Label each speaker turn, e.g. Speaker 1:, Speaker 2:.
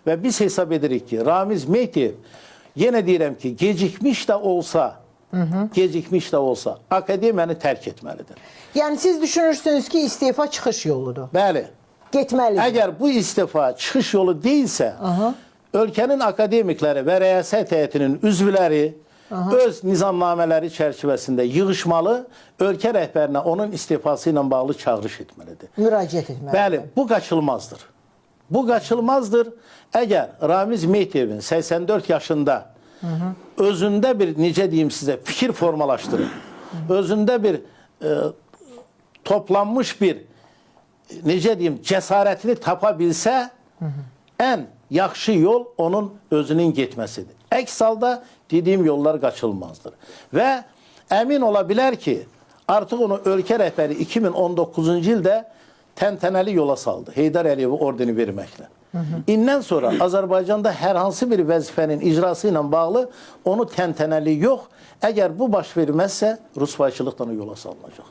Speaker 1: ve biz hesap edirik ki Ramiz Mehdiyev yine diyelim ki gecikmiş de olsa gecikmiş de olsa akademiyəni tərk etməlidir.
Speaker 2: Yəni siz düşünürsünüz ki, istefa çıxış yoludur.
Speaker 1: Bəli.
Speaker 2: Getməlidir.
Speaker 1: Əgər bu istifa çıxış yolu deyilsə, ölkənin akademikləri və rəyasət heyətinin üzvləri öz nizamnamələri çərçivəsində yığışmalı, ölkə rəhbərinə onun istifası ilə bağlı çağırış etməlidir.
Speaker 2: Müraciət etməlidir.
Speaker 1: Bəli, bu qaçılmazdır. Bu qaçılmazdır. Əgər Ramiz Mehdiyevin 84 yaşında özündə bir, necə deyim sizə, fikir formalaşdırır, özündə bir toplanmış bir, necə deyim, cəsarətini tapa bilsə, ən yaxşı yol onun özünün getməsidir. Əks halda dediyim yollar qaçılmazdır. Və əmin ola bilər ki, artıq onu ölkə rəhbəri 2019-cu ildə təntənəli yola saldı. Heydər Əliyevə ordeni verməklə. İndən sonra Azərbaycanda hər hansı bir vəzifənin icrası ilə bağlı onu təntənəli yox, əgər bu baş verməzsə, rusvayçılıqla yola salınacaq.